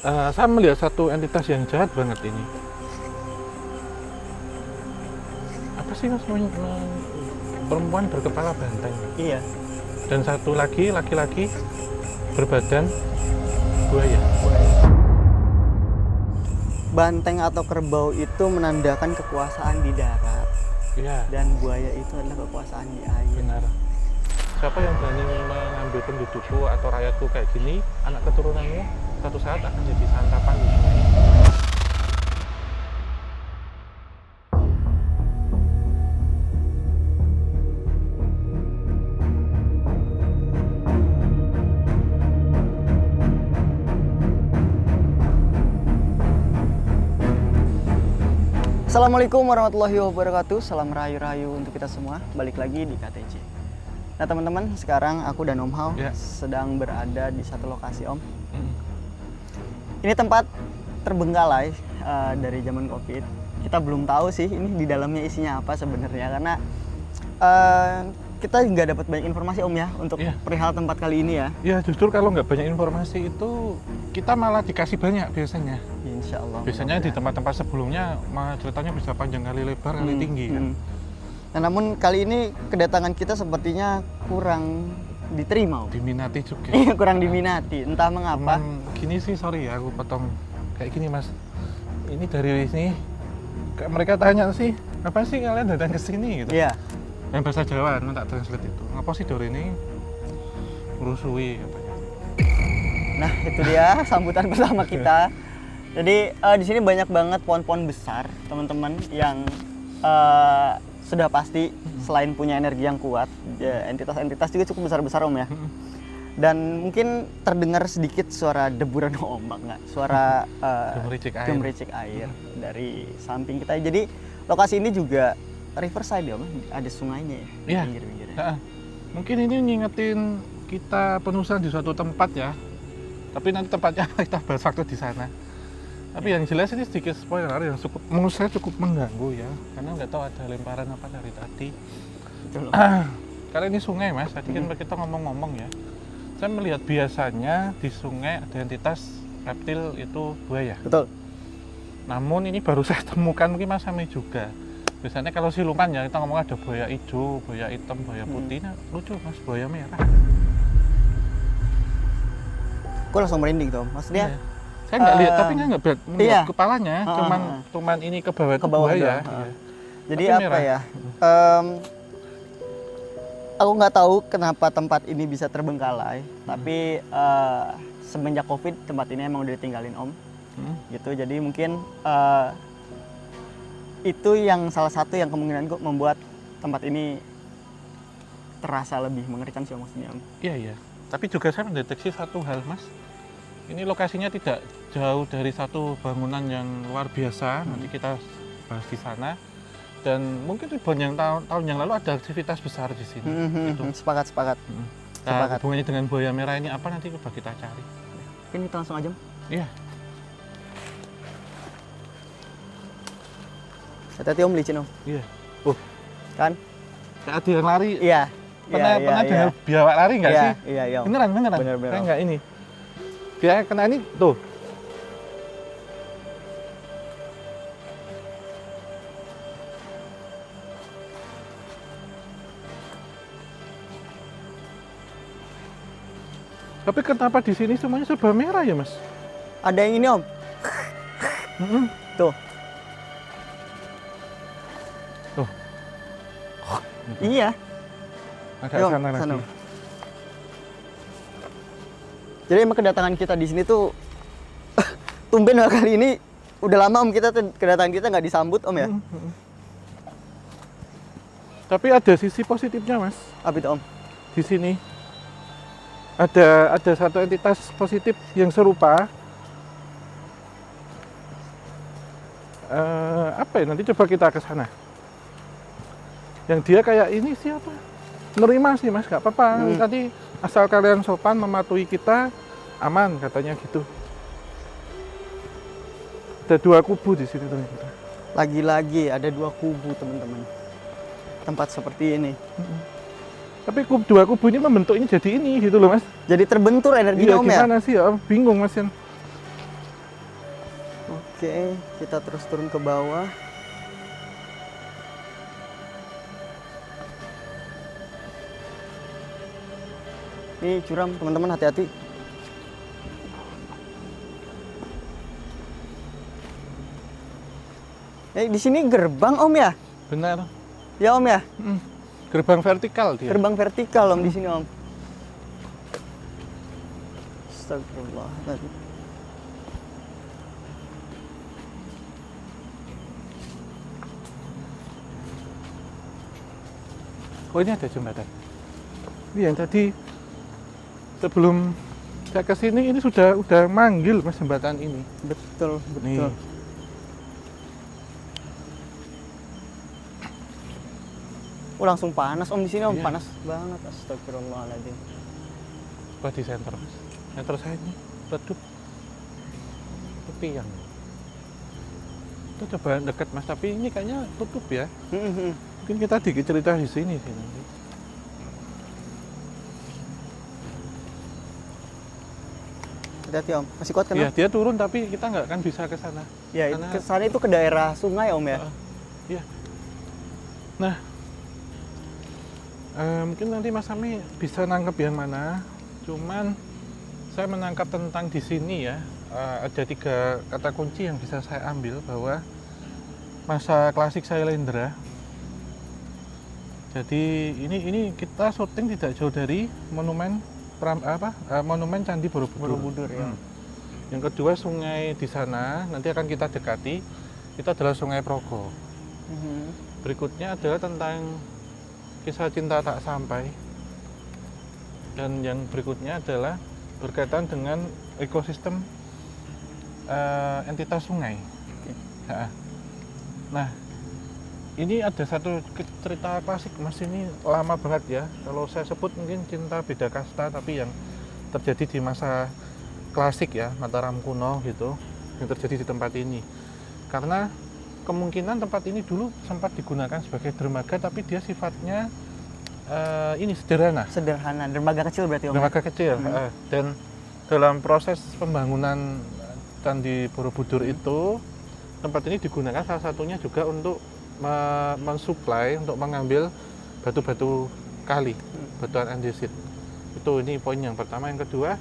Saya melihat satu entitas yang jahat banget ini. Apa sih mas? Perempuan berkepala banteng. Iya. Dan satu lagi laki-laki berbadan buaya. Banteng atau kerbau itu menandakan kekuasaan di darat. Iya. Dan buaya itu adalah kekuasaan di air. Benar. Siapa yang berani mengambil pendudukku atau rakyatku kayak gini, anak keturunanmu satu saat akan jadi santapan di sungai. Assalamualaikum warahmatullahi wabarakatuh. Salam rayu-rayu untuk kita semua. Balik lagi di KTC. Nah teman-teman, sekarang aku dan Om Hao sedang berada di satu lokasi Om. Ini tempat terbengkalai dari zaman Covid. Kita belum tahu sih ini di dalamnya isinya apa sebenarnya, karena kita nggak dapat banyak informasi Om ya untuk perihal tempat kali ini ya. Ya justru kalau nggak banyak informasi itu kita malah dikasih banyak biasanya. Insya Allah. Biasanya di tempat-tempat sebelumnya ceritanya bisa panjang kali lebar kali tinggi kan. Nah, namun kali ini kedatangan kita sepertinya kurang diterima Om. Diminati juga. Iya, kurang diminati, entah mengapa. Gini sih, sorry ya aku potong kayak gini mas. Ini dari sini mereka tanya sih, apa sih kalian datang ke sini gitu. Iya. Yang bahasa Jawa, tak translate itu. Ngapa sih Dor ini merusui katanya. Nah, itu dia sambutan pertama kita. Jadi di sini banyak banget pohon-pohon besar, teman-teman, yang sudah pasti selain punya energi yang kuat, entitas-entitas juga cukup besar-besar Om ya. Dan mungkin terdengar sedikit suara deburan ombak, nggak? Suara gemericik air dari samping kita. Jadi lokasi ini juga riverside ya Om, ada sungainya ya? Iya. Pinggir-pinggirnya. Mungkin ini ngingetin kita penulisan di suatu tempat ya. Tapi nanti tempatnya kita bahas waktu di sana. Tapi yang jelas ini sedikit spoiler yang menurut saya cukup mengganggu ya, karena nggak tahu ada lemparan apa dari tadi. Karena ini sungai mas, tadi kan kita ngomong-ngomong ya. Saya melihat biasanya di sungai ada entitas reptil itu buaya. Betul. Namun ini baru saya temukan, mungkin mas Sami juga. Biasanya kalau siluman ya kita ngomong ada buaya hijau, buaya hitam, buaya putih. Nah, lucu mas, buaya merah. Gue langsung merinding tuh, maksudnya. Iya. Saya nggak lihat, tapi nggak melihat kepalanya, cuman ini ke bawah itu buaya. Iya. Jadi tapi apa merah. ya? Aku nggak tahu kenapa tempat ini bisa terbengkalai, tapi semenjak Covid tempat ini emang udah ditinggalin Om, gitu. Jadi mungkin itu yang salah satu yang kemungkinan gue membuat tempat ini terasa lebih mengerikan sih maksudnya Om. Iya. Tapi juga saya mendeteksi satu hal mas. Ini lokasinya tidak jauh dari satu bangunan yang luar biasa. Nanti kita bahas di sana. Dan mungkin ribuan tahun yang lalu ada aktivitas besar di sini. Gitu. Sepakat. Nah, hubungannya dengan buaya merah ini apa nanti coba kita cari. Mungkin kita langsung aja Om. Iya. Hati-hati Om, licin Om. Iya. Kan? Kayak ada yang lari. Iya. Pernah dengar biawak lari nggak sih? Iya. Beneran. Bener. Saya nggak ini. Dia kena ini tuh. Tapi kenapa di sini semuanya serba merah ya mas? Ada yang ini Om. Tuh. Tuh. Iya. Agak Ayo, sana lagi. sana. Jadi emang kedatangan kita di sini tuh tumben kali ini udah lama Om kedatangan kita nggak disambut Om ya. Tapi ada sisi positifnya mas. Apa itu Om? Di sini ada satu entitas positif yang serupa. Apa ya? Nanti coba kita ke sana. Yang dia kayak ini siapa? Nerima sih mas, nggak apa-apa. Tadi asal kalian sopan mematuhi kita, aman katanya gitu. Ada dua kubu di sini ternyata. Lagi-lagi ada dua kubu teman-teman. Tempat seperti ini. Tapi dua kubu ini membentuknya jadi ini gitu loh mas. Jadi terbentur energinya Om ya? Gimana sih ya? Bingung mas Yan. Oke, kita terus turun ke bawah. Ini curam, teman-teman, hati-hati. Di sini gerbang Om ya? Benar. Ya Om ya? Gerbang vertikal dia. Gerbang vertikal Om di sini Om. Astagfirullah. Oh ini ada jembatan. Ini yang tadi sebelum saya ke sini ini sudah manggil Mas jembatan ini. Betul, betul. Nih. Oh langsung panas Om di sini Om, Iya. panas banget. Astagfirullahaladzim. Coba di center Mas. Center saya ini redup. Itu tiang. Itu coba dekat Mas, tapi ini kayaknya tutup ya. Mungkin kita dikit cerita di sini sih nanti. Hati-hati Om, masih kuat kan Iya, Om? dia turun tapi kita nggak akan bisa ke sana. Ya, Karena- ke sana itu ke daerah sungai Om ya? Iya. Nah, mungkin nanti Mas Sami bisa nangkep yang mana. Cuman saya menangkap tentang di sini ya, ada 3 kata kunci yang bisa saya ambil bahwa masa klasik Sailendra. Jadi ini kita syuting tidak jauh dari monumen monumen Candi Borobudur. Borobudur ya. Yang kedua sungai di sana nanti akan kita dekati. Itu adalah Sungai Progo. Berikutnya adalah tentang kisah cinta tak sampai. Dan yang berikutnya adalah berkaitan dengan ekosistem entitas sungai. Oke. Nah, ini ada satu cerita klasik Mas, ini lama banget ya. Kalau saya sebut mungkin cinta beda kasta, tapi yang terjadi di masa klasik ya, Mataram kuno gitu, yang terjadi di tempat ini. Karena kemungkinan tempat ini dulu sempat digunakan sebagai dermaga, tapi dia sifatnya ini sederhana. Sederhana, dermaga kecil berarti Om? Dermaga kecil. Dan dalam proses pembangunan Candi Borobudur itu, tempat ini digunakan salah satunya juga untuk mensuplai, untuk mengambil batu-batu kali, batuan andesit. Itu ini poin yang pertama. Yang kedua,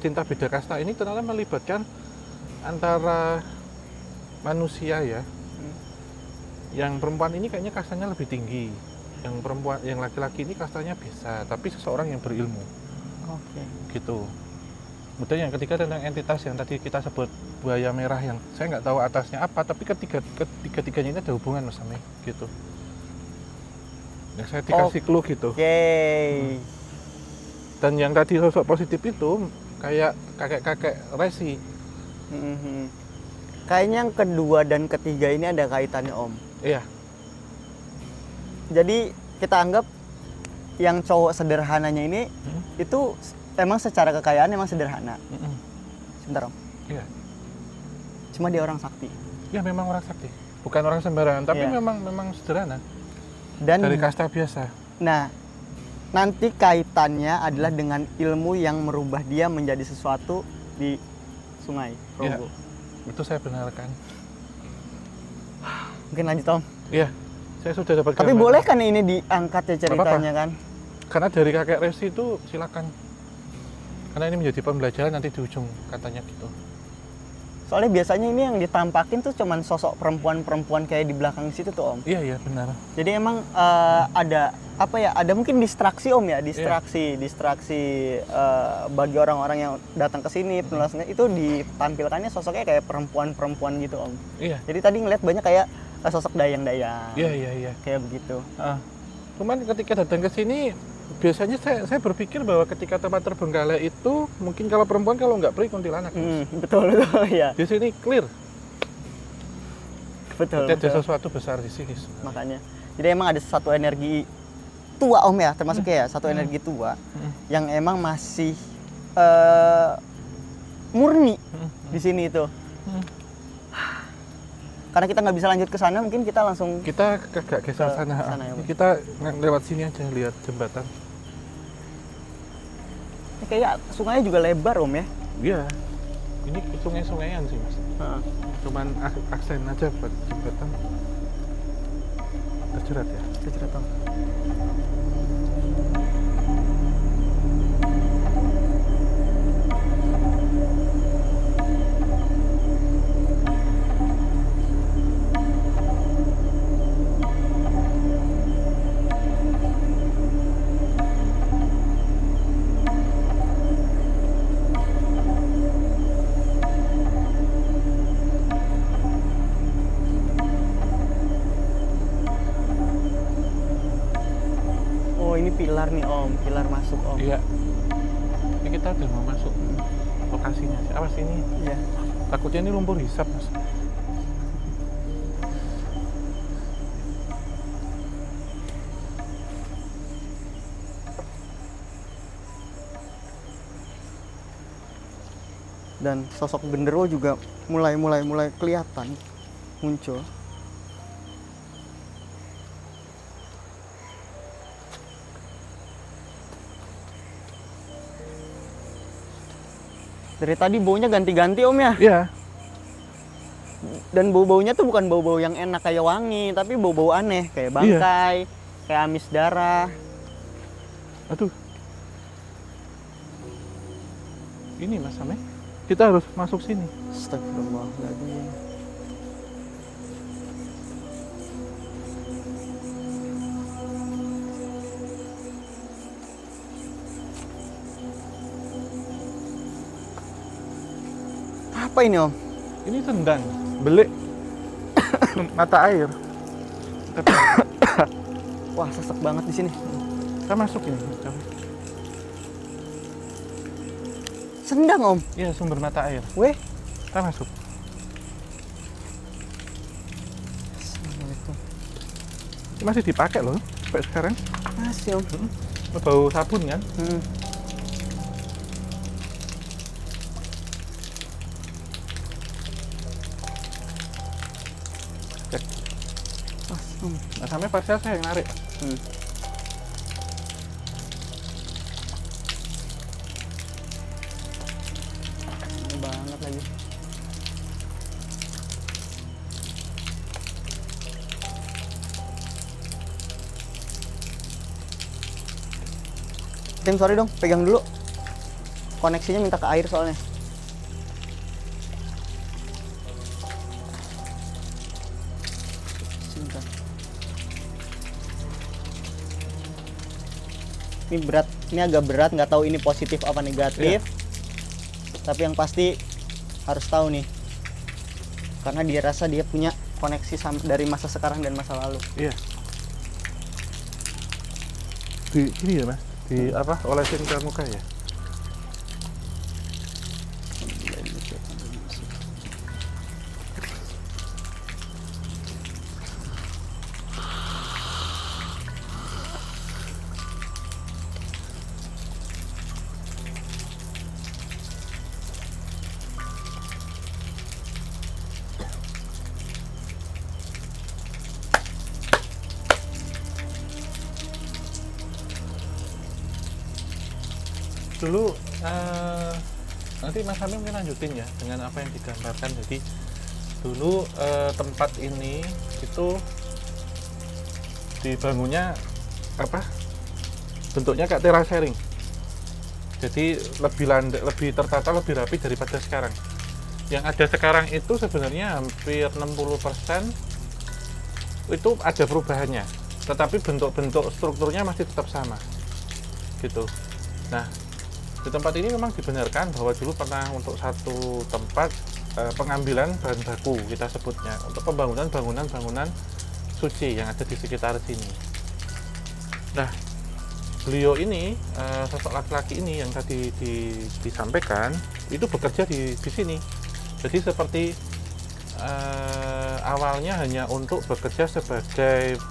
cinta beda kasta ini ternyata melibatkan antara manusia ya. Yang perempuan ini kayaknya kastanya lebih tinggi. Yang laki-laki ini kastanya biasa, tapi seseorang yang berilmu. Oke. Gitu. Kemudian yang ketiga tentang entitas yang tadi kita sebut buaya merah, yang saya nggak tahu atasnya apa, tapi ketiga-tiganya ini ada hubungan Mas Sami, gitu. Yang saya dikasih clue gitu. Oke. Dan yang tadi sosok positif itu kayak kakek-kakek resi. Kayaknya yang kedua dan ketiga ini ada kaitannya Om. Iya. Jadi kita anggap yang cowok sederhananya ini itu emang secara kekayaan emang sederhana. Sebentar Om. Iya. Cuma dia orang sakti. Ya memang orang sakti, bukan orang sembarangan, tapi Iya. memang sederhana. Dan Dari kasta biasa. nah, nanti kaitannya adalah dengan ilmu yang merubah dia menjadi sesuatu di Sungai Progo. Itu saya benarkan. Mungkin lanjut Om. Iya. Saya sudah dapat Tapi gambaran. boleh kan ini diangkat ya ceritanya kan? Karena dari kakek resi itu silakan. Karena ini menjadi pembelajaran nanti di ujung katanya gitu. Soalnya biasanya ini yang ditampakin tuh cuman sosok perempuan-perempuan kayak di belakang situ tuh Om. Iya benar. Jadi emang ada apa ya? Ada mungkin distraksi Om ya, distraksi bagi orang-orang yang datang ke sini penulasannya itu ditampilkannya sosoknya kayak perempuan-perempuan gitu Om. Iya. Jadi tadi ngeliat banyak kayak sosok dayang-dayang. Iya. Kayak begitu. Cuman ketika datang ke sini biasanya saya berpikir bahwa ketika tempat terbengkalai itu mungkin kalau perempuan kalau nggak pergi kuntilanak. Betul ya. Di sini clear. Betul. Ada sesuatu besar di sini. Makanya. Jadi emang ada satu energi tua Om ya, termasuknya ya, satu energi tua yang emang masih murni di sini itu. Karena kita nggak bisa lanjut ke sana, mungkin kita langsung Kita agak geser Ke sana. sana ya, Mas. Kita lewat sini aja lihat jembatan. kayak sungainya juga lebar Om ya. Iya. Ini sungai-sungaian sih mas. Heeh. Cuman aksen aja buat jembatan. Terjerat ya. Terjerat Om. Oh ini pilar nih Om, pilar masuk Om. Iya. Ini kita udah mau masuk lokasinya. Awas ini. Iya. Takutnya ini lumpur hisap mas. Dan sosok genderuwo juga mulai kelihatan muncul. Dari tadi baunya ganti-ganti Om ya. Iya. Dan bau-baunya tuh bukan bau-bau yang enak kayak wangi, tapi bau-bau aneh kayak bangkai, kayak amis darah. Aduh. Ini mas Ame. Kita harus masuk sini. Astagfirullahaladzim. Apa ini Om? Ini tendang, belik, mata air. Wah sesek banget di sini. Kita masuk ini. Sendang Om. Iya sumber mata air. Weh. Kita masuk. Assalamualaikum. Ini masih dipakai loh sampai sekarang. Masih Om. Bau sabun kan? Cek. Nah, sampai parsial saya yang narik. Ini banget lagi. Tim sorry dong, pegang dulu. Koneksinya minta ke air soalnya. Sebentar. Ini berat, ini agak berat, nggak tahu ini positif apa negatif. Tapi yang pasti harus tahu nih, karena dia rasa dia punya koneksi dari masa sekarang dan masa lalu. Iya. Di ini ya mas, di apa? Olesin ke muka ya. Dulu nanti Mas Hamim mungkin lanjutin ya dengan apa yang digambarkan. Jadi dulu tempat ini itu dibangunnya apa? Bentuknya kayak terasering. Jadi lebih landai, lebih tertata, lebih rapi daripada sekarang. Yang ada sekarang itu sebenarnya hampir 60% itu ada perubahannya. Tetapi bentuk-bentuk strukturnya masih tetap sama. Gitu. Nah, di tempat ini memang dibenarkan bahwa dulu pernah untuk satu tempat pengambilan bahan baku kita sebutnya untuk pembangunan bangunan suci yang ada di sekitar sini. Nah, beliau ini sosok laki-laki ini yang tadi disampaikan itu bekerja di sini. Jadi seperti awalnya hanya untuk bekerja sebagai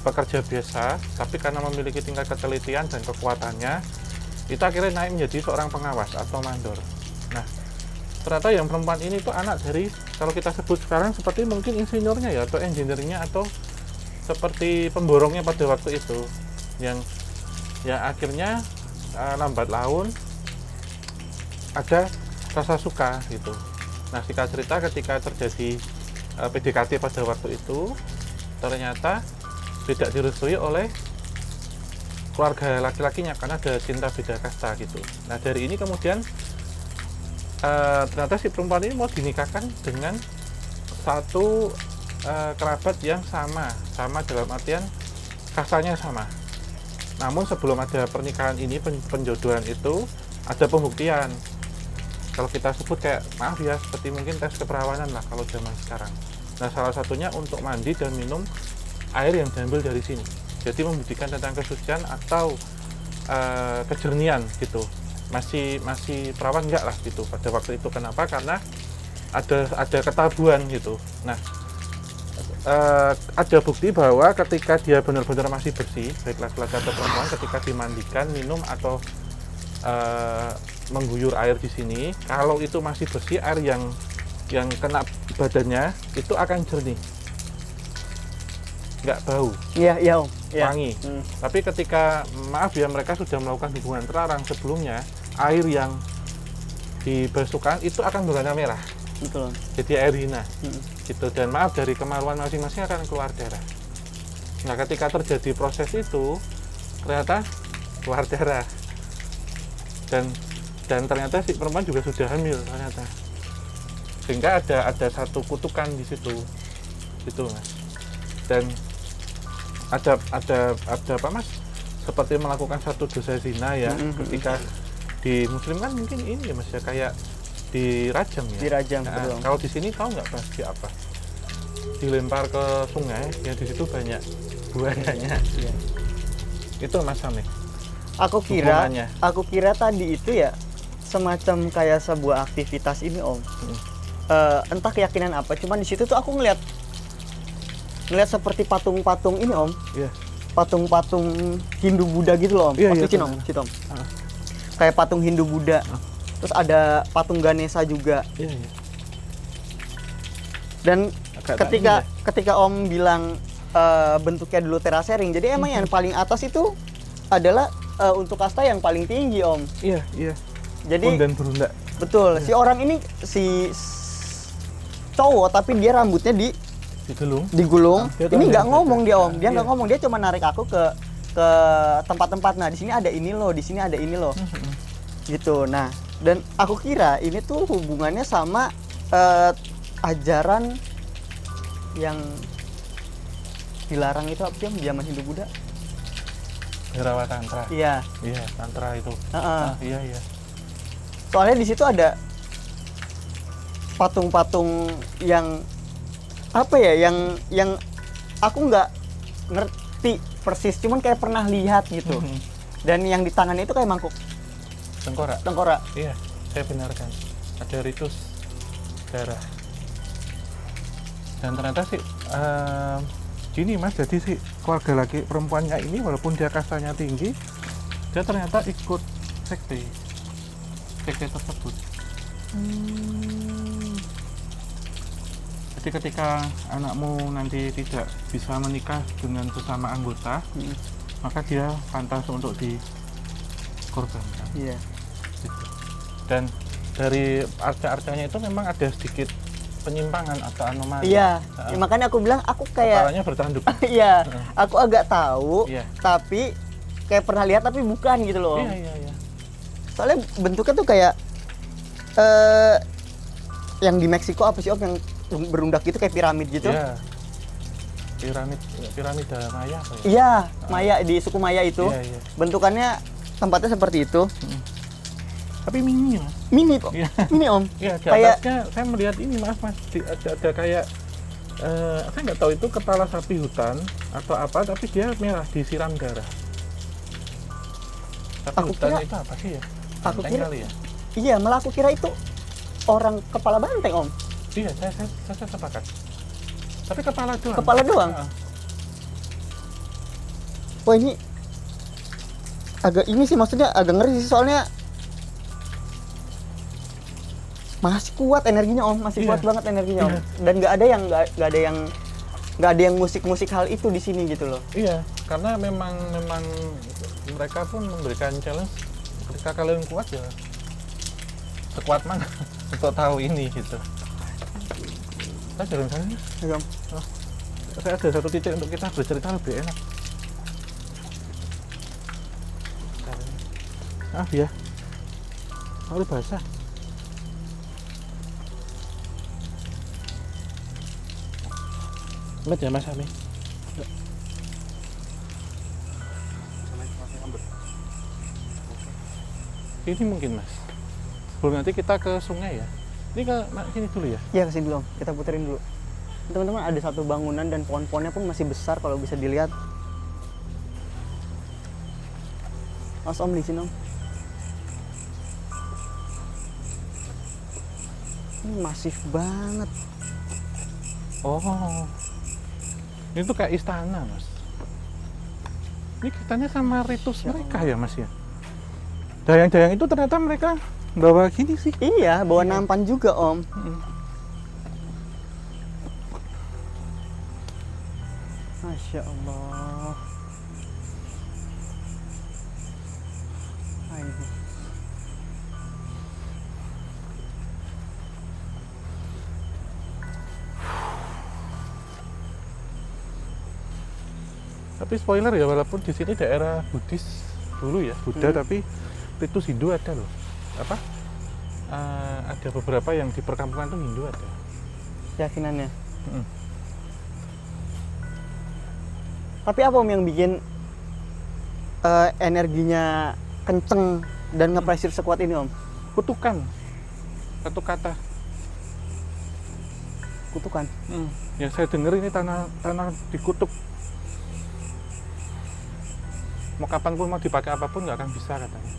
pekerja biasa, tapi karena memiliki tingkat ketelitian dan kekuatannya, itu akhirnya naik menjadi seorang pengawas atau mandor. Nah, ternyata yang perempuan ini tuh anak dari, kalau kita sebut sekarang seperti mungkin insinyurnya ya, atau engineer-nya, atau seperti pemborongnya pada waktu itu, yang akhirnya lambat laun ada rasa suka gitu. Nah, singkat cerita ketika terjadi PDKT pada waktu itu ternyata tidak direstui oleh keluarga laki-lakinya karena ada cinta beda kasta gitu. Nah, dari ini kemudian ternyata si perempuan ini mau dinikahkan dengan satu kerabat yang sama dalam artian kastanya sama. Namun sebelum ada pernikahan ini, penjodohan itu ada pembuktian. Kalau kita sebut kayak, maaf ya, seperti mungkin tes keperawanan lah kalau zaman sekarang. Nah, salah satunya untuk mandi dan minum air yang diambil dari sini. Jadi membuktikan tentang kesucian atau kejernihan gitu. Masih perawan enggak lah gitu pada waktu itu. Kenapa? Karena ada ketabuhan gitu. Nah, ada bukti bahwa ketika dia benar-benar masih bersih, baik laki-laki atau perempuan, ketika dimandikan, minum atau mengguyur air di sini, kalau itu masih bersih, air yang kena badannya itu akan jernih, nggak bau, Iya Om. Iya. wangi. Tapi ketika, maaf ya, mereka sudah melakukan hubungan terlarang sebelumnya, air yang dibasuhkan itu akan berwarna merah. Betul Om. Jadi air hina gitu, dan maaf, dari kemaluan masing-masing akan keluar darah. Nah, ketika terjadi proses itu ternyata keluar darah, dan ternyata si perempuan juga sudah hamil ternyata, sehingga ada satu kutukan di situ gitu Mas. Dan ada apa Mas, seperti melakukan satu dosa zina ya. Ketika di Muslim kan mungkin ini ya Mas ya, kayak dirajam ya. Dirajam, Nah, betul. kalau di sini tahu nggak pasti apa? Dilempar ke sungai, ya di situ banyak buayanya. Iya. Itu Mas Sam nih. Hukumannya. Aku kira tadi itu ya semacam kayak sebuah aktivitas ini Om. Entah keyakinan apa, cuman di situ tuh aku ngeliat seperti patung-patung ini Om. Iya. Patung-patung Hindu Buddha gitu loh Om. Iya, Waktu iya, Cina Om, benar. situ Om. Kayak patung Hindu Buddha. Terus ada patung Ganesha juga. Iya, iya. Dan Agak ketika Om bilang bentuknya dulu terasering, jadi emang yang paling atas itu adalah untuk kasta yang paling tinggi Om. Iya, iya. Jadi Undan berunda. betul, si orang ini cowok tapi dia rambutnya digulung. Dia tuh Ini nggak ada- ngomong dia Om, dia Iya. nggak ngomong, dia cuma narik aku ke tempat-tempat. Nah, di sini ada ini loh, di sini ada ini loh. Gitu. Nah, dan aku kira ini tuh hubungannya sama ajaran yang dilarang itu apa sih Om, zaman Hindu Buddha? Bhairawa Tantra. Iya. Iya, Tantra itu. Heeh. Iya, iya. Soalnya di situ ada patung-patung yang apa ya, yang aku nggak ngerti persis, cuman kayak pernah lihat gitu. Dan yang di tangannya itu kayak mangkuk Tengkorak. tengkorak. Iya, saya benarkan. Ada ritus darah. Dan ternyata sih gini Mas, jadi si keluarga laki perempuannya ini walaupun dia kastanya tinggi, dia ternyata ikut sekte tersebut. Jadi ketika anakmu nanti tidak bisa menikah dengan sesama anggota, maka dia pantas untuk dikorbankan. Iya. Gitu. Dan dari arca-arcanya itu memang ada sedikit penyimpangan atau anomali. Iya. Heeh. Ya, makanya aku bilang aku kayak Kepalanya bertanduk. iya, aku agak tahu, Iya. tapi kayak pernah lihat tapi bukan gitu loh. Iya, iya, iya. Soalnya bentuknya tuh kayak yang di Meksiko apa sih Om, yang berundak gitu kayak piramid gitu. Iya. Piramida Maya apa ya? Iya, Maya, di suku Maya itu. Iya, iya. Bentukannya tempatnya seperti itu. Tapi mini Mas. Mini kok. Iya. Mini Om. Iya, di Kayak- atasnya saya melihat ini Mas, ada kayak saya nggak tahu itu kepala sapi hutan atau apa, tapi dia merah disiram darah. Sapi Aku hutan kira- itu apa sih ya? aku Banteng kira- kali ya? Iya, malah aku kira itu orang kepala banteng Om. Iya, saya sepakat. Tapi kepala doang. Kepala doang? Heeh. Wah, ini agak ini sih, maksudnya agak ngeri sih, soalnya masih kuat energinya Om, masih Iya. kuat banget energinya Om. Iya. Dan nggak ada yang musik-musik hal itu di sini gitu loh. Iya, karena memang mereka pun memberikan challenge, ketika kalian kuat ya sekuat mana untuk tahu ini gitu. Kita jalan sana nih. Ayo, Om. Saya ada satu titik untuk kita bercerita lebih enak. Maaf ya, malu basah. Lihat ya Mas Ami. Ini mungkin Mas. Sebelum nanti kita ke sungai ya. Ini ke sini dulu ya. Iya, kesini dulu Om. Kita puterin dulu. Teman-teman, ada satu bangunan dan pohon-pohonnya pun masih besar kalau bisa dilihat. Mas Om, di sini Om. Ini masif banget. Oh, ini tuh kayak istana Mas. Ini katanya sama ritus mereka ya Mas ya. Dayang-dayang itu ternyata mereka bawa gini sih. Iya, bawa nampan juga Om. Masya Allah. Ayo. Tapi spoiler ya, walaupun di sini daerah Buddhis dulu ya, Buddha, tapi ritus Hindu ada loh. Apa? Ada beberapa yang di perkampungan tuh Hindu ada. Keyakinannya. Tapi apa Om yang bikin energinya kenceng dan nge-pressure sekuat ini Om? Kutukan, satu kata. Kutukan. Yang saya dengar ini tanah dikutuk. Mau kapanpun mau dipakai apapun nggak akan bisa katanya.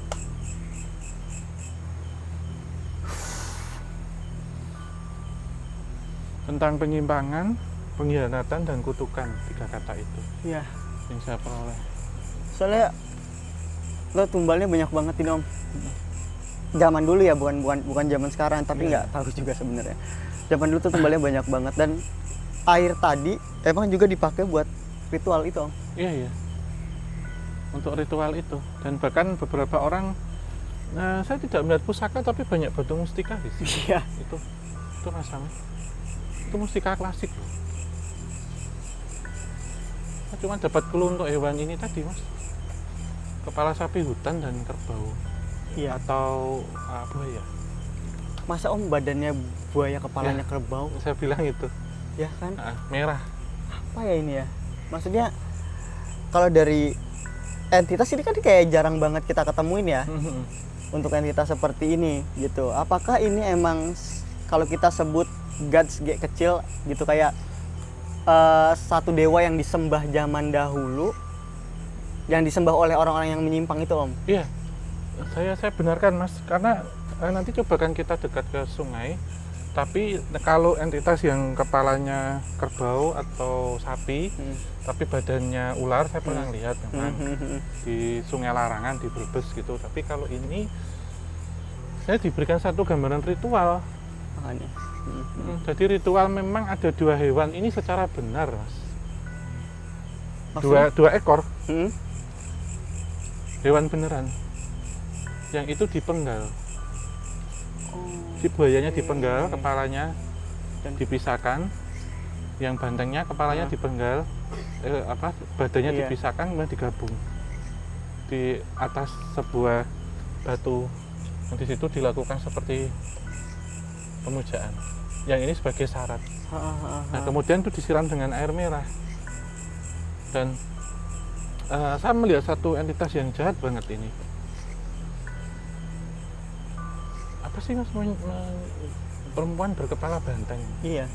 Tentang penyimpangan, pengkhianatan dan kutukan, 3 kata itu Iya. yang saya peroleh. Soalnya lo tumbalnya banyak banget ini Om. Zaman dulu ya, bukan zaman sekarang, tapi nggak tahu juga sebenarnya. Zaman dulu tuh tumbalnya banyak banget, dan air tadi emang juga dipakai buat ritual itu Om. Iya iya. Untuk ritual itu, dan bahkan beberapa orang, saya tidak melihat pusaka tapi banyak batu mustika di sini. Iya. Itu rasanya. Itu mustika klasik loh. Saya cuma dapat clue untuk hewan ini tadi Mas. Kepala sapi hutan dan kerbau. Iya. Atau buaya. Masa Om badannya buaya, kepalanya Ya. kerbau? Saya bilang itu. Ya kan? Merah. Apa ya ini ya? Maksudnya kalau dari entitas ini kan kayak jarang banget kita ketemuin ya. Untuk entitas seperti ini gitu. Apakah ini emang kalau kita sebut gods G kecil gitu, kayak satu dewa yang disembah zaman dahulu, yang disembah oleh orang-orang yang menyimpang itu Om? Iya. Saya benarkan Mas, karena nanti coba kan kita dekat ke sungai. Tapi kalau entitas yang kepalanya kerbau atau sapi, tapi badannya ular, saya pernah lihat memang di Sungai Larangan di Brebes gitu. Tapi kalau ini saya diberikan satu gambaran ritual. Makanya. Jadi ritual memang ada 2 hewan ini secara benar Mas. Maksudnya? Dua ekor hewan beneran. Yang itu dipenggal. Si buayanya dipenggal, kepalanya dipisahkan, yang bantengnya kepalanya dipenggal, badannya dipisahkan, kemudian digabung di atas sebuah batu. Di situ dilakukan seperti pemujaan. Yang ini sebagai syarat. Nah, kemudian itu disiram dengan air merah. Dan saya melihat satu entitas yang jahat banget ini. Apa sih Mas, perempuan berkepala banteng? Iya.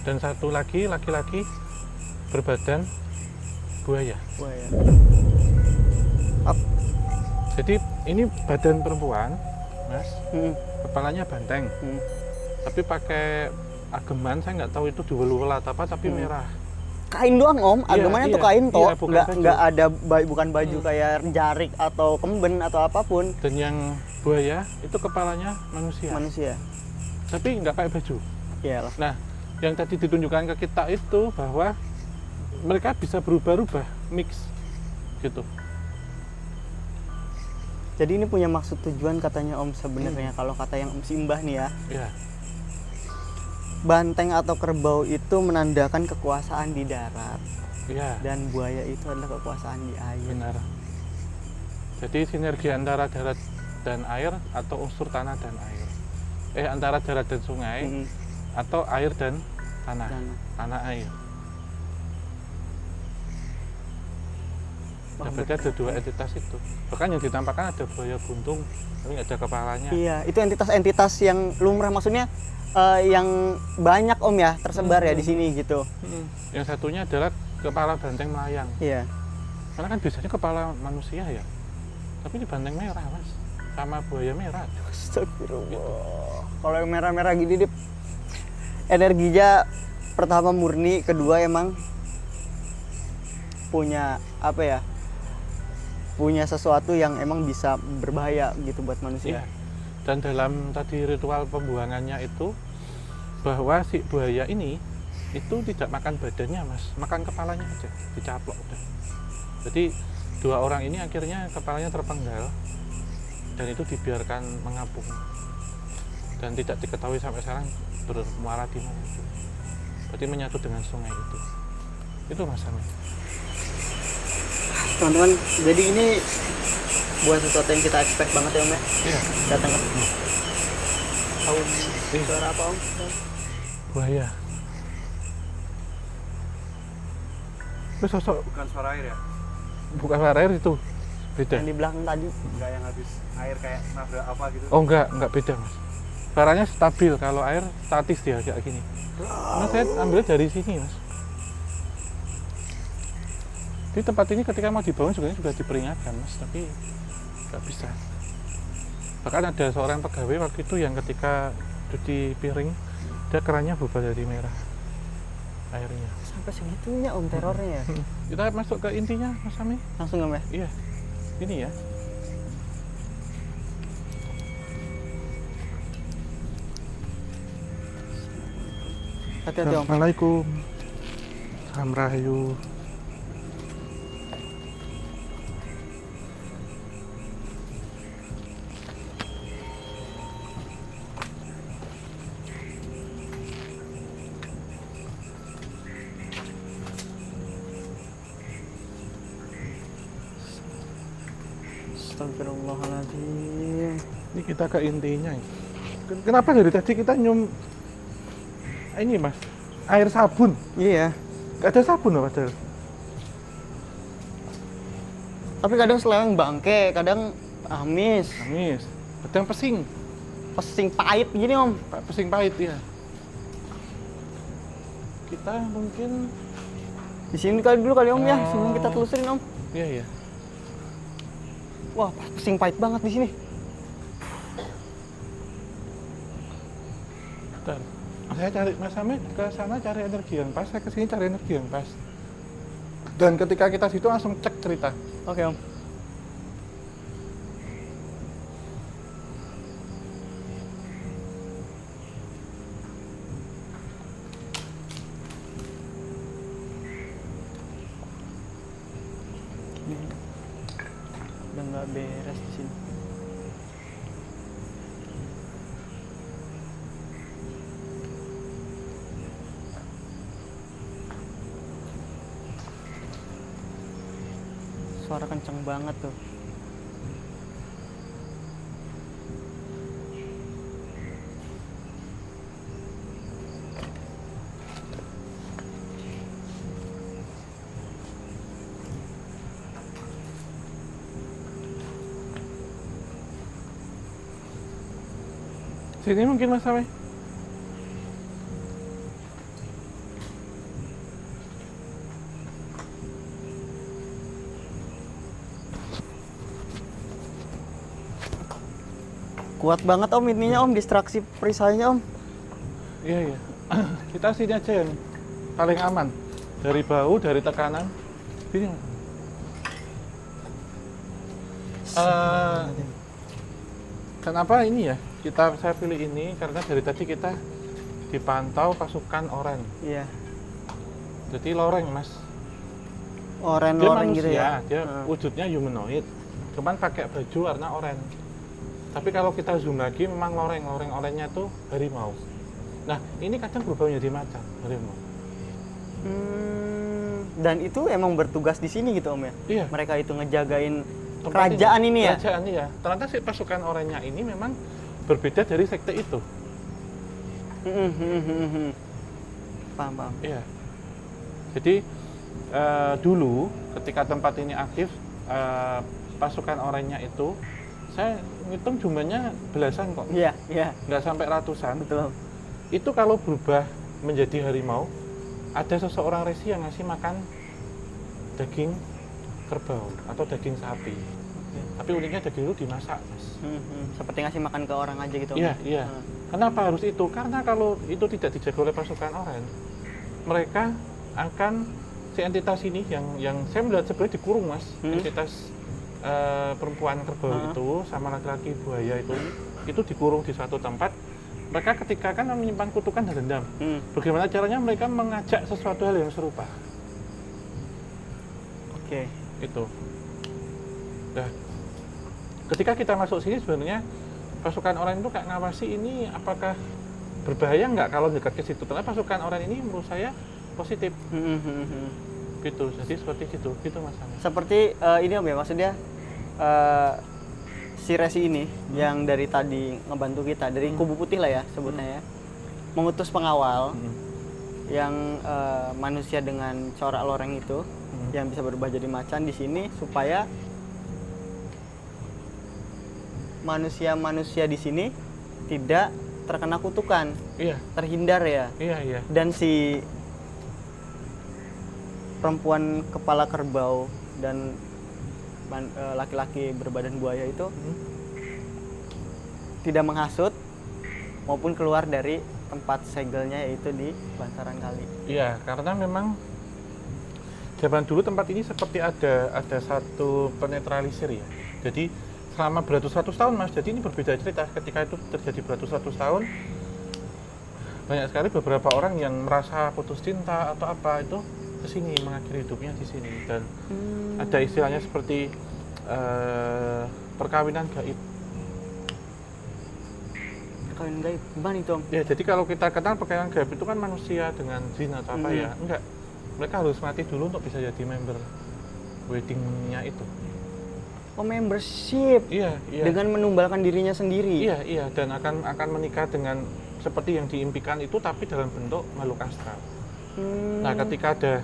Dan satu lagi laki-laki berbadan buaya. Buaya. Jadi ini badan perempuan Mas, kepalanya banteng, tapi pakai ageman, saya nggak tahu itu diwelu atau apa, tapi merah. Kain doang Om, agemannya tuh kain toh, nggak ada bukan baju kayak jarik atau kemben atau apapun. Dan yang buaya itu kepalanya manusia. Tapi nggak pakai baju. Iyalah. Nah, yang tadi ditunjukkan ke kita itu bahwa mereka bisa berubah-ubah, mix gitu. Jadi ini punya maksud tujuan katanya Om sebenarnya. Kalau kata yang Om Simbah nih ya, Iya, banteng atau kerbau itu menandakan kekuasaan di darat iya, dan buaya itu adalah kekuasaan di air. benar. Jadi sinergi antara darat dan air atau unsur tanah dan air. Antara darat dan sungai Mm-mm. atau air dan tanah. Tanah. Tanah air. Wah, Ya, berarti ada dua entitas itu. Bahkan yang ditampakkan ada buaya buntung, tapi nggak ada kepalanya. Iya, itu entitas-entitas yang lumrah, maksudnya yang banyak Om ya tersebar ya di sini gitu. Yang satunya adalah kepala banteng melayang. Iya. Karena kan biasanya kepala manusia ya. Tapi ini banteng merah mas, sama buaya merah. Astagfirullah. Kalau yang merah-merah gini Dip, energinya pertama murni, kedua emang punya apa ya? Punya sesuatu yang emang bisa berbahaya gitu buat manusia. Iya. Dan dalam tadi ritual pembuangannya itu, bahwa si buaya ini itu tidak makan badannya mas, makan kepalanya aja, dicaplok udah. Jadi dua orang ini akhirnya kepalanya terpenggal dan itu dibiarkan mengapung dan tidak diketahui sampai sekarang bermuara di mana itu. Berarti menyatu dengan sungai itu mas Ami. Teman-teman, jadi ini bukan sesuatu yang kita expect banget ya Om ya. Iya. Datang ke Om. Iya. Suara apa Om? Buaya. Itu sosok Bukan suara air ya? bukan suara air itu beda. Yang di belakang tadi. Enggak yang habis air kayak nabrak apa gitu? Oh enggak beda mas. Suaranya stabil, kalau air statis dia kayak gini. Nah, saya ambil dari sini mas. Di tempat ini ketika mau dibangun sebenarnya sudah diperingatkan mas, tapi nggak bisa. Bahkan ada seorang pegawai waktu itu yang ketika cuci piring, dia kerannya berubah dari merah airnya. Sampai segitunya Om terornya ya. Kita masuk ke intinya mas Ami. Langsung Om ya. Iya, ini ya. Hati-hati Om. Assalamualaikum. Salam Rahayu. Astagfirullahaladzim. Ini kita ke intinya. Kenapa dari tadi kita nyium ini mas, air sabun? Iya. Gak ada sabun loh padahal. Tapi kadang seleweng bangke, kadang amis, Amis, kadang pesing, pesing pahit gini Om. pesing pahit ya. Kita mungkin, Di sini kali dulu kali Om ya, Oh. sebelum kita telusurin Om. iya. Wah, pesing pahit banget di sini. Bentar. Saya cari Mas Amit ke sana cari energi yang pas, saya ke sini cari energi yang pas. Dan ketika kita situ langsung cek cerita. Oke Om. Udah nggak beres di sini. Suara kenceng banget tuh. Sini mungkin Mas Amit. Kuat banget Om ininya Om, distraksi perisainya Om. Iya. Kita sini aja yang paling aman. Dari bau, dari tekanan. Sini Mas. Kenapa ini ya? Saya pilih ini karena dari tadi kita dipantau pasukan oranye. Iya. Jadi loreng Mas. Dia Oren-oren manusia, gitu ya. dia wujudnya humanoid. cuman pakai baju warna oranye. Tapi kalau kita zoom lagi memang loreng-oranye tuh harimau. Nah, ini kadang berubah menjadi macan harimau. Dan itu emang bertugas di sini gitu Om ya? Iya. Mereka itu ngejagain Tempat kerajaan ini ya? Kerajaan iya. Ternyata si pasukan oranye ini memang berbeda dari sekte itu. Paham. Iya. Jadi dulu ketika tempat ini aktif, pasukan oranye itu saya ngitung jumlahnya belasan kok, Iya. nggak sampai ratusan. Betul. Itu kalau berubah menjadi harimau, ada seseorang resi yang ngasih makan daging kerbau atau daging sapi. Tapi uniknya daging itu dimasak, Mas. Seperti ngasih makan ke orang aja gitu Om? Iya. Kenapa harus itu? Karena kalau itu tidak dijaga oleh pasukan oranye, mereka akan si entitas ini yang saya melihat sebenarnya dikurung, Mas. Entitas perempuan kerbau itu sama laki-laki buaya itu dikurung di suatu tempat. Mereka ketika kan menyimpan kutukan dan dendam. Bagaimana caranya mereka mengajak sesuatu hal yang serupa. Oke. Itu. Nah, ketika kita masuk sini sebenarnya pasukan oranye itu kayak ngawasi ini apakah berbahaya nggak kalau dekat ke situ. Karena pasukan oranye ini menurut saya positif. Gitu. Jadi seperti gitu Mas Amir. Seperti ini Om ya, maksudnya si resi ini yang dari tadi ngebantu kita dari kubu putih lah ya sebutnya ya, mengutus pengawal yang manusia dengan corak loreng itu yang bisa berubah jadi macan di sini supaya manusia-manusia di sini tidak terkena kutukan, Iya. terhindar ya. Iya. Dan si perempuan kepala kerbau dan laki-laki berbadan buaya itu tidak menghasut maupun keluar dari tempat segelnya, yaitu di bantaran kali. Iya, karena memang zaman dulu tempat ini seperti ada satu penetralisir ya. Jadi selama beratus-ratus tahun, Mas. Jadi ini berbeda cerita. Ketika itu terjadi beratus-ratus tahun, banyak sekali beberapa orang yang merasa putus cinta atau apa itu kesini mengakhiri hidupnya di sini. Dan ada istilahnya seperti perkawinan gaib. Perkawinan gaib, gimana itu Om? Ya, jadi kalau kita kenal perkawinan gaib itu kan manusia dengan jin atau apa ya? Enggak. Mereka harus mati dulu untuk bisa jadi member weddingnya itu. Oh, membership. Iya. Dengan menumbalkan dirinya sendiri. Iya, dan akan menikah dengan seperti yang diimpikan itu, tapi dalam bentuk makhluk astral. Nah, ketika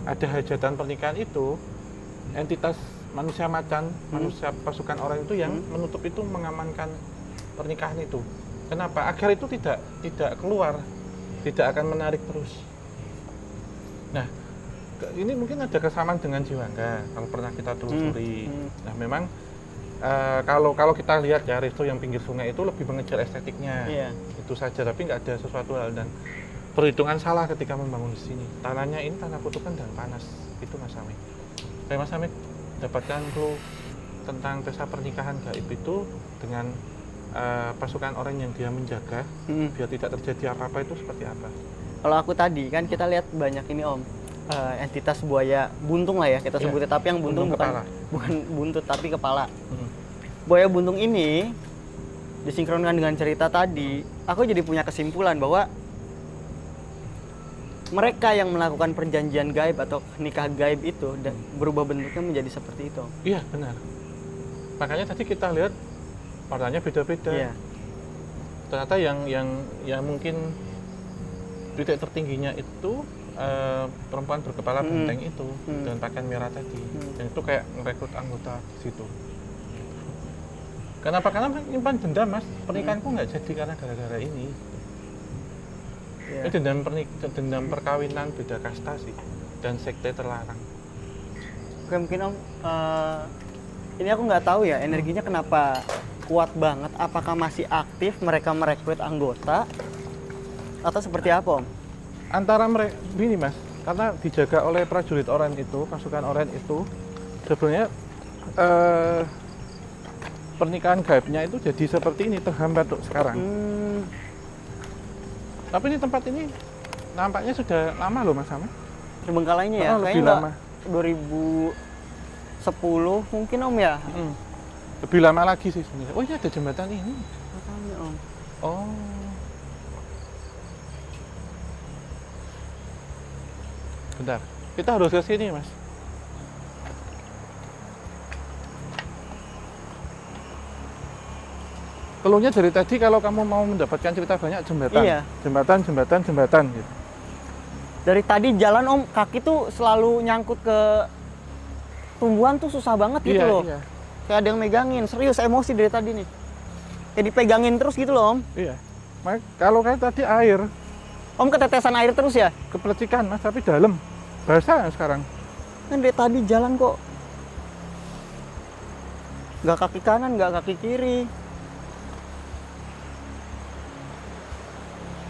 ada hajatan pernikahan itu, entitas manusia macan, manusia pasukan orang itu yang menutup itu, mengamankan pernikahan itu. Kenapa? Agar itu tidak keluar, tidak akan menarik terus. Nah, ini mungkin ada kesamaan dengan Jiwangga kalau pernah kita telusuri. Nah, memang kalau kita lihat ya, resto yang pinggir sungai itu lebih mengejar estetiknya. Iya. Itu saja, tapi nggak ada sesuatu hal dan perhitungan salah ketika membangun di sini. Tanahnya ini tanah kutukan dan panas. Itu Mas Amit. Mas Amit dapatkan clue tentang desa pernikahan gaib itu dengan pasukan orang yang dia menjaga biar tidak terjadi apa-apa itu seperti apa? Kalau aku tadi kan kita lihat banyak ini Om, entitas buaya buntung lah ya kita sebutnya, tapi yang buntung bukan buntut tapi kepala. Buaya buntung ini disinkronkan dengan cerita tadi, aku jadi punya kesimpulan bahwa mereka yang melakukan perjanjian gaib atau nikah gaib itu dan berubah bentuknya menjadi seperti itu. Iya, benar. Makanya tadi kita lihat warnanya beda-beda. Iya. Ternyata yang mungkin titik tertingginya itu perempuan berkepala benteng itu dan pakaian merah tadi. Dan itu kayak merekrut anggota di situ. Kenapa? Karena menyimpan dendam, Mas. Pernikahanku nggak jadi karena gara-gara ini. Yeah. Ini dendam perkawinan beda kasta sih, dan sekte terlarang. Oke, mungkin Om, ini aku nggak tahu ya energinya kenapa kuat banget. Apakah masih aktif mereka merekrut anggota atau seperti apa Om? Antara mereka ini Mas, karena dijaga oleh prajurit oranye itu, pasukan oranye itu, sebenarnya pernikahan gaibnya itu jadi seperti ini, terhambat tuh sekarang. Tapi ini tempat ini nampaknya sudah lama loh Mas Sama. Terbengkalainya ya, lebih kayaknya lama. 2000 10 mungkin Om ya. Lebih lama lagi sih sebenarnya. Oh, ini ada jembatan ini. Makanya Om. Oh. Bentar. Kita harus ke sini, Mas. Keluhnya dari tadi kalau kamu mau mendapatkan cerita banyak jembatan. Iya. Jembatan gitu. Dari tadi jalan Om, kaki tuh selalu nyangkut ke tumbuhan tuh susah banget gitu loh. Iya. Kayak ada yang megangin, serius emosi dari tadi nih. Kayak dipegangin terus gitu loh Om. Iya. Kalau kayak tadi air, Om ketetesan air terus ya? kepercikan Mas, tapi dalam. Basah sekarang. Kan dari tadi jalan kok. Nggak kaki kanan, nggak kaki kiri.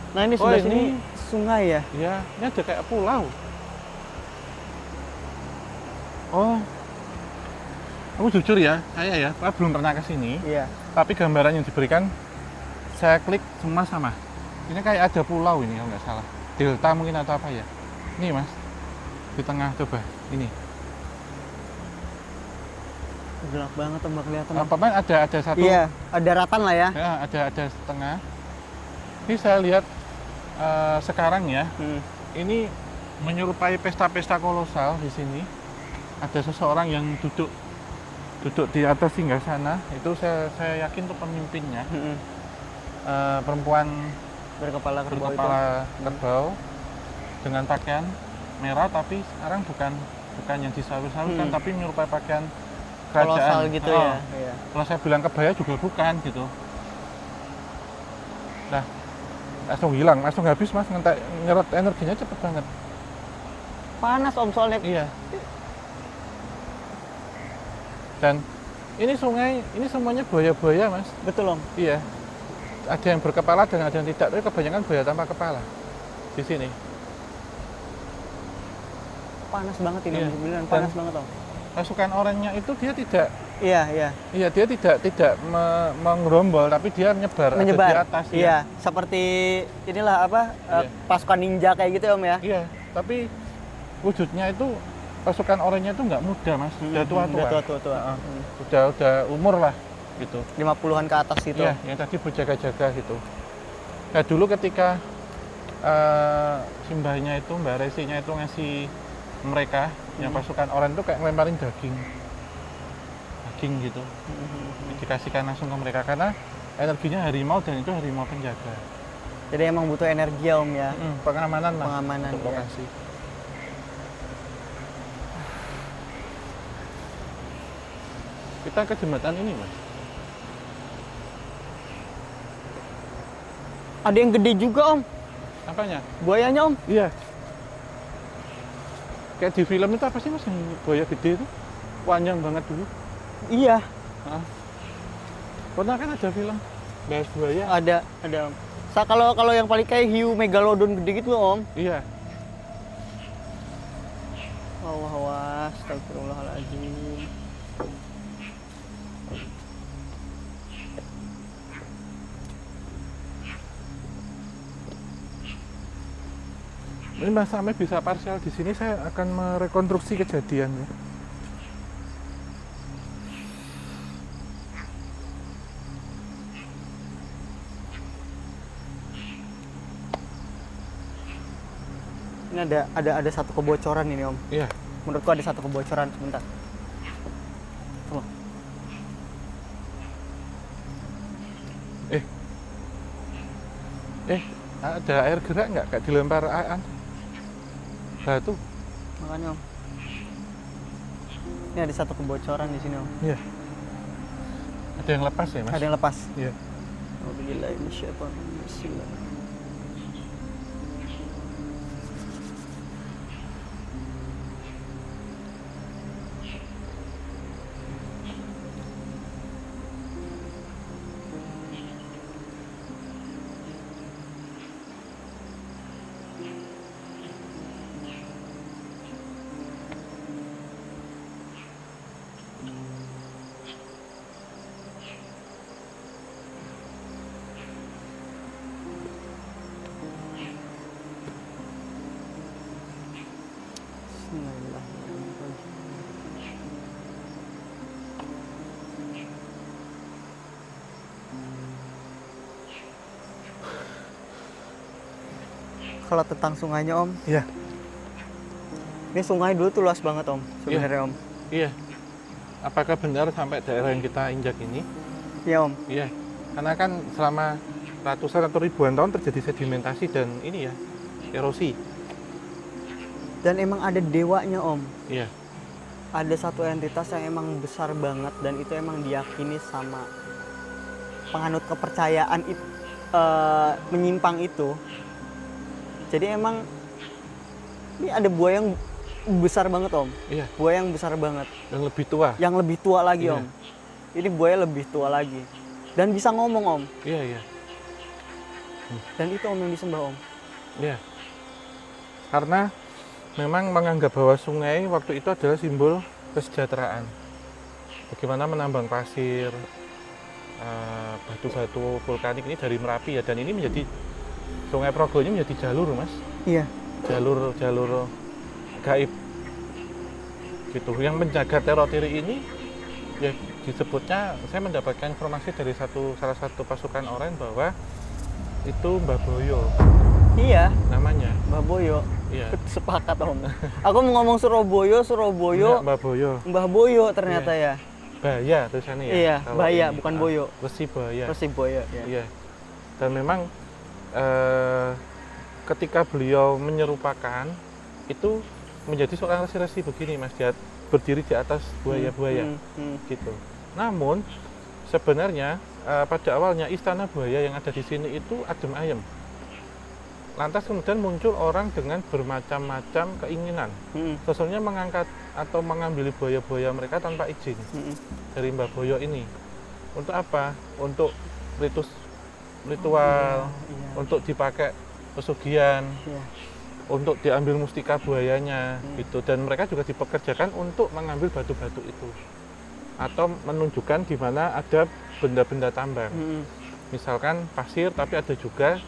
Nah ini sebelah sini ini sungai ya? Iya, ini ada kayak pulau. Oh. Aku jujur ya, saya belum pernah ke sini. Iya. Tapi gambaran yang diberikan saya klik semua sama. Ini kayak ada pulau ini kalau nggak salah. Delta mungkin atau apa ya. Ini Mas. Di tengah coba. Ini. Gelap banget Om, nggak kelihatan. Om. Apa ada satu. Iya, ada daratan lah ya. Ya, ada setengah. Ini saya lihat sekarang ya. Ini menyerupai pesta-pesta kolosal di sini. Ada seseorang yang duduk di atas singgah sana. Itu saya yakin itu pemimpinnya. Perempuan Berkepala kerbau itu. kerbau dengan pakaian merah, tapi sekarang bukan yang disawir-sawirkan, tapi menyerupai pakaian kerajaan. Kolosal gitu ya. Iya. Kalau saya bilang kebaya juga bukan gitu. Nah, langsung hilang, langsung habis Mas, nyerot energinya cepet banget. Panas Om soalnya. Iya. Dan ini sungai, ini semuanya buaya-buaya Mas. Betul Om. Iya. Ada yang berkepala dan ada yang tidak, tapi kebanyakan buaya tanpa kepala di sini. Panas banget ini Iya. Om, beneran panas banget Om. Pasukan orangnya itu dia tidak, Iya. dia tidak menggerombol, tapi dia menyebar ada di atas. Iya, seperti inilah apa Iya. pasukan ninja kayak gitu ya Om ya. Iya, tapi wujudnya itu pasukan orangnya itu nggak muda Mas, udah tua-tua. Udah tua-tua. Udah umur lah gitu. 50-an ke atas gitu. Iya, yang tadi berjaga-jaga gitu. Nah dulu ketika simbahnya itu, Mbak Resinya itu ngasih mereka yang pasukan orang itu kayak ngelemparin daging gitu. Dikasihkan langsung ke mereka karena energinya harimau dan itu harimau penjaga. Jadi emang butuh energi ya Om ya. Pengamanan lah Pengamanan, untuk iya. lokasi. Kita ke jembatan ini Mas. Ada yang gede juga Om. Apanya? Buayanya Om. Iya. Kayak di film itu apa sih Mas yang buaya gede itu? Panjang banget dulu. Iya. Pernah kan ada film bahas buaya? Ada Om. Kalau yang paling kayak hiu megalodon gede gitu Om. Iya. Allah, astagfirullahaladzim. Ini Mas Ame bisa parsial di sini, saya akan merekonstruksi kejadian ya. Ini ada satu kebocoran ini Om. Iya. Menurutku ada satu kebocoran sebentar. Oh. Ada air gerak nggak? Kayak dilempar batu. Makanya Om. Ini ada satu kebocoran di sini Om. Iya. Ada yang lepas ya Mas? Ada yang lepas. Iya. Bismillah. kalau tentang sungainya Om. Iya. Ini sungai dulu tuh luas banget Om, sebenarnya Om. Iya. Apakah benar sampai daerah yang kita injak ini? Iya Om. Iya. Karena kan selama ratusan atau ribuan tahun terjadi sedimentasi dan ini ya, erosi. Dan emang ada dewanya Om. Iya. Ada satu entitas yang emang besar banget dan itu emang diyakini sama penganut kepercayaan menyimpang itu. Jadi emang ini ada buaya yang besar banget Om. Iya. Buaya yang besar banget. Yang lebih tua. Yang lebih tua lagi Iya. Om. Ini buaya lebih tua lagi. Dan bisa ngomong Om. Iya, iya. Dan itu Om yang disembah Om. Iya. Karena memang menganggap bahwa sungai waktu itu adalah simbol kesejahteraan. Bagaimana menambang pasir, batu-batu vulkanik ini dari Merapi ya, dan ini menjadi Sungai Progo ini menjadi jalur Mas, Iya. jalur gaib gitu. Yang menjaga teritori ini ya disebutnya, saya mendapatkan informasi dari salah satu pasukan oranye bahwa itu Mbah Boyo Iya, namanya. Mbah Boyo. Iya. Sepakat Om. Aku mau ngomong Surabaya, Enggak, Mbah Boyo. Mbah Boyo ternyata ya. Baya tulisannya ya. Iya, Kalau Baya, ini, bukan Boyo. Resi Baya. Terus si Boyo ya. Iya. Dan memang ketika beliau menyerupakan itu menjadi seorang resi-resi begini Mas, dia berdiri di atas buaya-buaya gitu. Namun sebenarnya pada awalnya istana buaya yang ada di sini itu adem ayem. Lantas kemudian muncul orang dengan bermacam-macam keinginan. Sebenarnya mengangkat atau mengambil buaya-buaya mereka tanpa izin dari Mbah Boyo ini. Untuk apa? Untuk ritual, untuk dipakai pesugihan, untuk diambil mustika buayanya gitu. Dan mereka juga dipekerjakan untuk mengambil batu-batu itu atau menunjukkan di mana ada benda-benda tambang. Misalkan pasir, tapi ada juga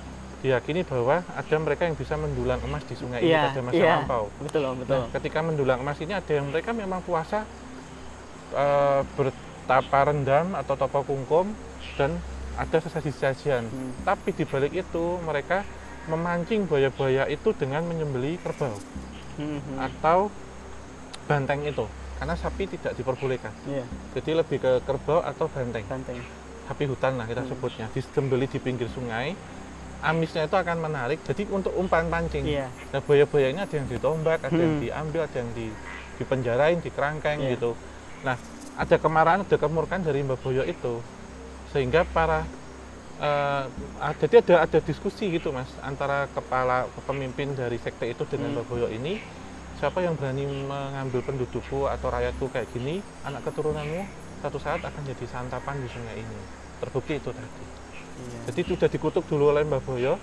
diyakini bahwa ada mereka yang bisa mendulang emas di sungai ini pada masa lampau. Betul, betul. Nah, ketika mendulang emas ini ada yang mereka memang puasa bertapa rendam atau tapa kungkum dan ada sesaji-sajian. Tapi di balik itu mereka memancing buaya-buaya itu dengan menyembelih kerbau atau banteng itu. Karena sapi tidak diperbolehkan. Jadi lebih ke kerbau atau banteng. Sapi hutan lah kita sebutnya. Disembelih di pinggir sungai. Amisnya itu akan menarik, jadi untuk umpan pancing. Nah, buaya-buaya ini ada yang ditombak, ada yang diambil, ada yang dipenjarain, dikerangkeng gitu. Nah, ada kemarahan, ada kemurkaan dari Mbah Boyo itu, sehingga jadi ada diskusi gitu Mas, antara pemimpin dari sekte itu dengan Mbah Boyo ini, siapa yang berani mengambil pendudukku atau rakyatku kayak gini, anak keturunanmu satu saat akan jadi santapan di sungai ini. Terbukti itu tadi. Jadi sudah dikutuk dulu oleh Mbah Boyo.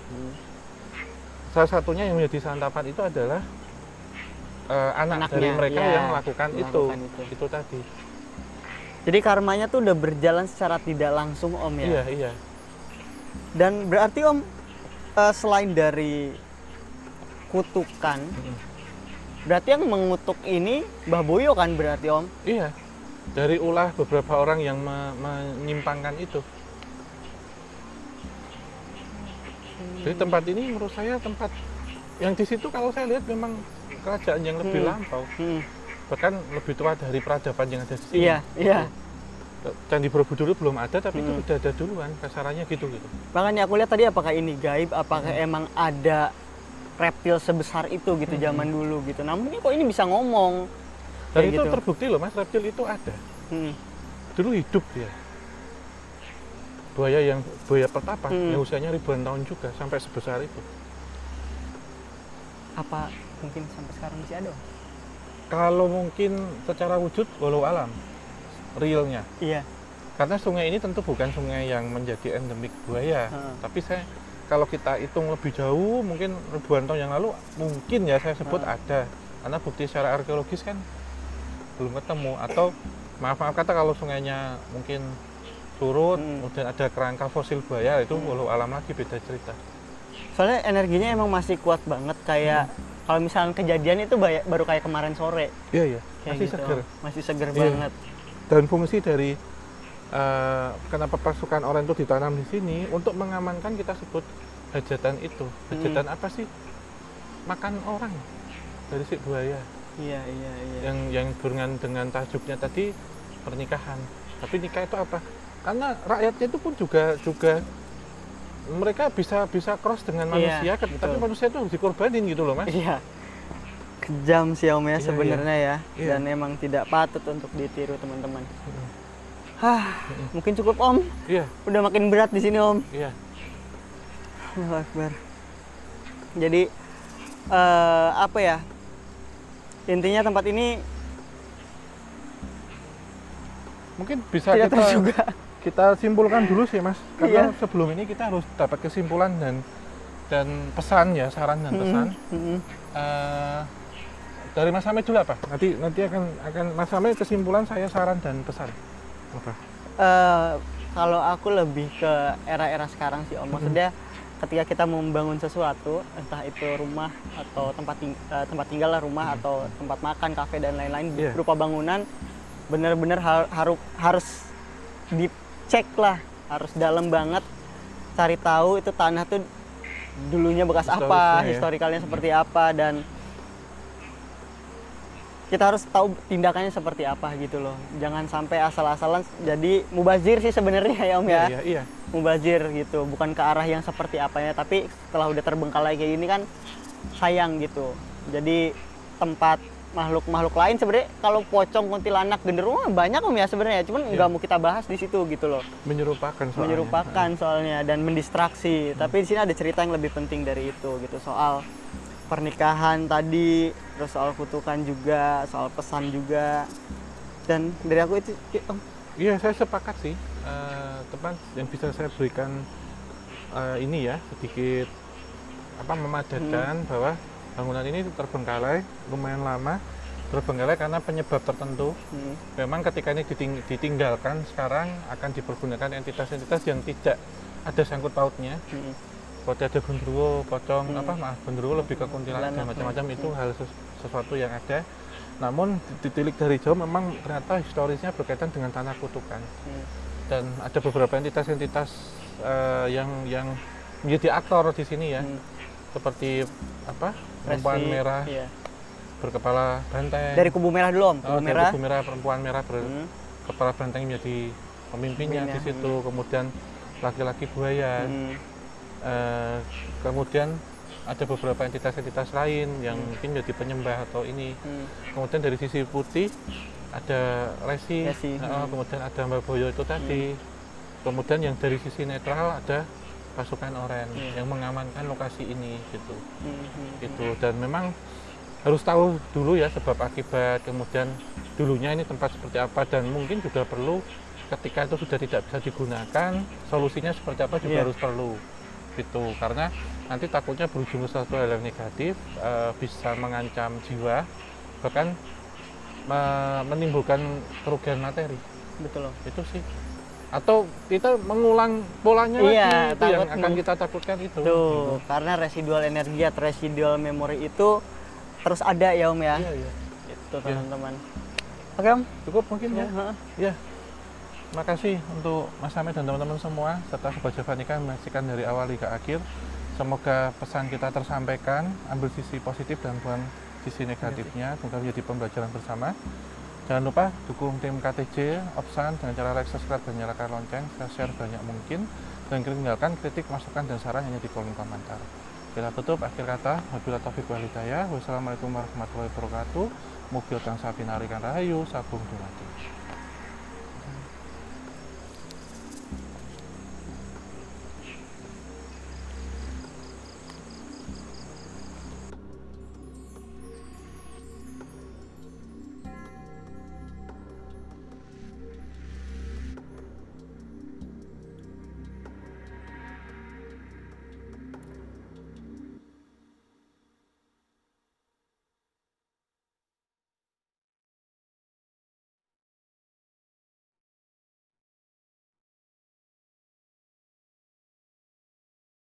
Salah satunya yang menjadi santapan itu adalah anak dari mereka yang melakukan itu tadi. Jadi karmanya tuh udah berjalan secara tidak langsung Om ya. Iya. Dan berarti Om selain dari kutukan, berarti yang mengutuk ini Mbah Boyo kan berarti Om? Iya. Dari ulah beberapa orang yang menyimpangkan itu. Jadi tempat ini menurut saya tempat yang di situ kalau saya lihat memang kerajaan yang lebih lampau, bahkan lebih tua dari peradaban yang ada di sini. Iya. Candi Borobudur belum ada, tapi itu sudah ada duluan, kasarannya gitu. Makanya aku lihat tadi apakah ini gaib, apakah emang ada reptil sebesar itu gitu zaman dulu gitu. Namun kok ini bisa ngomong. Dan itu gitu. terbukti loh Mas, reptil itu ada. Dulu hidup dia. Buaya pertapa yang usianya ribuan tahun juga sampai sebesar itu. Apa mungkin sampai sekarang masih ada? Kalau mungkin secara wujud walau alam realnya. Iya. Karena sungai ini tentu bukan sungai yang menjadi endemik buaya, tapi kalau kita hitung lebih jauh mungkin ribuan tahun yang lalu mungkin ya saya sebut ada. Karena bukti secara arkeologis kan belum ketemu, atau maaf kata kalau sungainya mungkin surut, kemudian ada kerangka fosil buaya, itu walau alam lagi beda cerita. Soalnya energinya emang masih kuat banget, kayak kalau misalnya kejadian itu baru kayak kemarin sore. Iya, masih gitu. seger. Masih seger banget. Dan fungsi dari kenapa pasukan oranye itu ditanam di sini untuk mengamankan, kita sebut hajatan itu. Hajatan apa sih? makan orang dari si buaya. Iya, iya, iya. Yang dengan tajuknya tadi pernikahan. Tapi nikah itu apa? Karena rakyatnya itu pun juga mereka bisa cross dengan Iya, manusia, betul. tapi manusia itu harus dikorbanin gitu loh, Mas. Iya. Kejam sih Om ya Iya, sebenarnya ya. Iya. Dan emang tidak patut untuk ditiru teman-teman. Mm-mm. Mungkin cukup Om. Iya, Udah makin berat di sini Om. iya. Allahu Akbar. Jadi apa ya? Intinya tempat ini Mungkin bisa tidak tahu juga. kita simpulkan dulu sih, Mas. Karena Iya. sebelum ini kita harus dapat kesimpulan dan pesan ya, saran dan pesan. Eh, dari Mas Hamid dulu apa? Nanti akan Mas Hamid kesimpulan, saya saran dan pesan. Apa? Kalau aku lebih ke era-era sekarang sih Om. Maksudnya ketika kita mau membangun sesuatu, entah itu rumah atau tempat tinggal lah, rumah atau tempat makan, kafe dan lain-lain Iya. berupa bangunan, benar-benar harus dicek lah, harus dalam banget, cari tahu itu tanah tuh dulunya bekas apa, Historisnya ya. historikalnya seperti apa, dan kita harus tahu tindakannya seperti apa gitu loh. Jangan sampai asal-asalan jadi mubazir sih sebenarnya ya Om ya. Iya, iya. Mubazir gitu, bukan ke arah yang seperti apanya, tapi setelah udah terbengkalai kayak gini kan sayang gitu. Jadi tempat makhluk lain sebenarnya, kalau pocong, kuntilanak, genderuwo banyak Om ya sebenarnya, cuman Iya. nggak mau kita bahas di situ gitu loh. Menyerupakan soalnya. Menyerupakan soalnya dan mendistraksi. Tapi di sini ada cerita yang lebih penting dari itu gitu, soal pernikahan tadi, terus soal kutukan juga, soal pesan juga. Dan dari aku itu Om. Iya, saya sepakat sih. Teman yang bisa saya berikan ini ya, sedikit memadatkan bahwa bangunan ini terbengkalai lumayan lama, terbengkalai karena penyebab tertentu. Memang ketika ini ditinggalkan, sekarang akan dipergunakan entitas-entitas yang tidak ada sangkut pautnya. Seperti ada genderuwo, pocong, genderuwo lebih ke kuntilanak dan macam-macam, itu hal sesuatu yang ada. Namun ditilik dari jauh memang ternyata historisnya berkaitan dengan tanah kutukan. Dan ada beberapa entitas-entitas yang menjadi aktor di sini ya. Seperti perempuan merah Iya. berkepala banteng. Dari kubu merah dulu Om, kubu Dari merah. kubu merah, perempuan merah berkepala banteng menjadi pemimpinnya di situ. Kemudian laki-laki buaya. Kemudian ada beberapa entitas-entitas lain yang mungkin jadi penyembah atau ini. Kemudian dari sisi putih ada Resi. Kemudian ada Mbak Boyo itu tadi. Kemudian yang dari sisi netral ada pasukan Oren yang mengamankan lokasi ini gitu. Gitu. Dan memang harus tahu dulu ya sebab akibat, kemudian dulunya ini tempat seperti apa, dan mungkin juga perlu ketika itu sudah tidak bisa digunakan, solusinya seperti apa juga harus perlu gitu, karena nanti takutnya berujung ke sesuatu hal yang negatif, bisa mengancam jiwa, bahkan menimbulkan kerugian materi. Betul Om. Itu sih, atau kita mengulang polanya Iya, lagi, itu yang takut akan kita takutkan itu. Tuh, karena residual energi atau residual memori itu terus ada ya Om ya. Iya, iya. Itu teman-teman. Oke Om. Cukup mungkin ya. heeh. Ya, makasih untuk Mas Hamid dan teman-teman semua serta Sobat Javanika yang menyaksikan dari awal hingga akhir. Semoga pesan kita tersampaikan, ambil sisi positif dan buang sisi negatifnya, semoga menjadi pembelajaran bersama. Jangan lupa dukung tim KTJ, Opsan dengan cara like, subscribe, dan nyalakan lonceng, share banyak mungkin, dan tinggalkan kritik, masukan, dan saran hanya di kolom komentar. Kita tutup akhir kata, wabillahi taufiq wal hidayah. Wassalamualaikum warahmatullahi wabarakatuh. Mugi tansah pinarikan rahayu, sabung dumadi.